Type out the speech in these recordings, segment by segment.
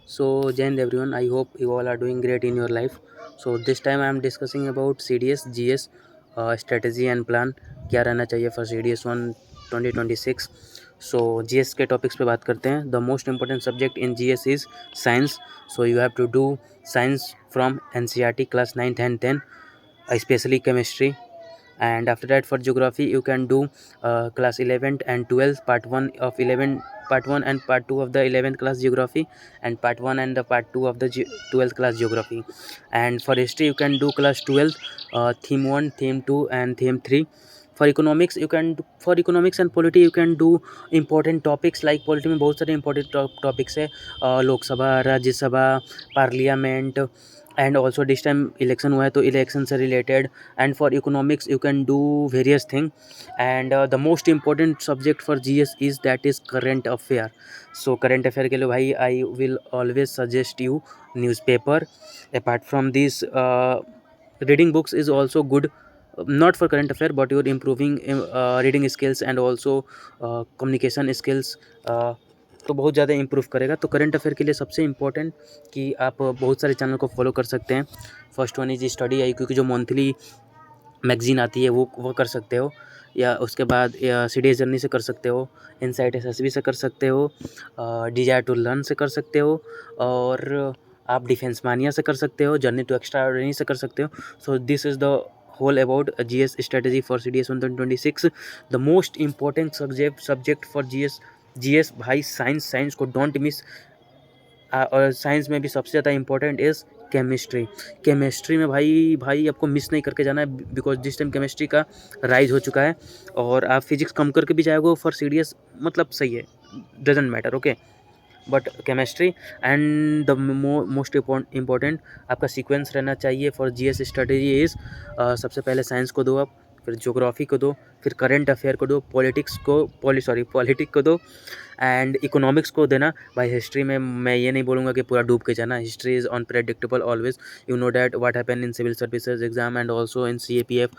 So, Jai Hind everyone, I hope you all are doing great in your life. So, this time I am discussing about CDS, GS, strategy and plan. क्या रहना चाहिए for CDS 1 2026. So, GS के topics पे बात करते हैं. The most important subject in GS is science. So, you have to do science from NCERT class 9th and 10, especially chemistry. And after that, for geography you can do class 11th and 12th, part 1 of 11, part 1 and part 2 of the 11th class geography, and part 1 and the part 2 of the 12th class geography. And for history you can do class 12, theme 1, theme 2 and theme 3. For economics you can do, for economics and polity you can do important topics like polity में बहुत सारे important topics है, Lok Sabha, Rajya Sabha, parliament, and also this time election हुआ है तो election से related. And for economics you can do various thing. And the most important subject for GS is that is current affair. So current affair के लिए भाई I will always suggest you newspaper. Apart from this, reading books is also good, not for current affair but you're improving reading skills and also communication skills. तो बहुत ज़्यादा improve करेगा. तो current affair के लिए सबसे इम्पोर्टेंट कि आप बहुत सारे चैनल को फॉलो कर सकते हैं. फर्स्ट वन इज स्टडी आई, क्योंकि जो मंथली मैगजीन आती है वो कर सकते हो. या उसके बाद सी डी एस जर्नी से कर सकते हो, इनसाइट एस एस बी से कर सकते हो, डिजायर टू लर्न से कर सकते हो, और आप डिफेंस मानिया से कर सकते हो, जर्नी टू एक्स्ट्रा ऑर्डिनरी से कर सकते हो. सो this is the whole about GS strategy for CDS 126. The most important subject for GS भाई साइंस को डोंट मिस. और साइंस में भी सबसे ज़्यादा इंपॉर्टेंट इज़ केमिस्ट्री में भाई आपको मिस नहीं करके जाना है, बिकॉज जिस टाइम केमिस्ट्री का राइज हो चुका है और आप फिजिक्स कम करके भी जाओगे फॉर सीडीएस, मतलब सही है, doesn't matter. Okay, but chemistry and the most important आपका सीक्वेंस रहना चाहिए फॉर जीएस स्ट्रेटेजी इज़, सबसे पहले साइंस को दो आप, फिर ज्योग्राफी को दो, फिर करंट अफेयर को दो, पॉलिटिक्स को दो, एंड इकोनॉमिक्स को देना. भाई हिस्ट्री में मैं ये नहीं बोलूँगा कि पूरा डूब के जाना. History is unpredictable always. You know that what happen in civil services exam and also in CAPF.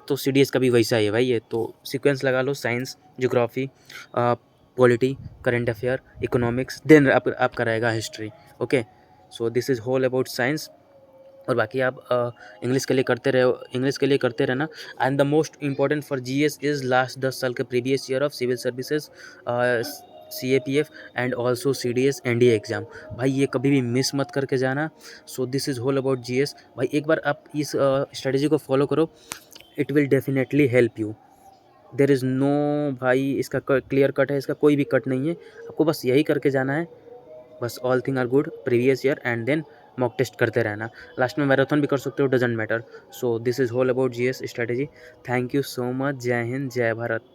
तो CDS का भी वैसा ही है भाई. ये तो सीक्वेंस लगा लो, science, geography, polity, current affair, economics, then आपका रहेगा history. Okay, so this is whole about science. और बाकी आप इंग्लिश के लिए करते रहो, इंग्लिश के लिए करते रहना. And the most important for GS is last 10 साल के previous year of civil services, CAPF and also CDS NDA exam. भाई ये कभी भी मिस मत करके जाना. So this is whole about GS. भाई एक बार आप इस स्ट्रेटजी को फॉलो करो, it will definitely help you. There is no भाई इसका क्लियर कट है, इसका कोई भी कट नहीं है. आपको बस यही करके जाना है. बस all thing are good, previous year and then mock test करते रहना. लास्ट में मैराथन भी कर सकते हो, doesn't matter. So this is whole about GS strategy. Thank you so much. जय हिंद, जय भारत.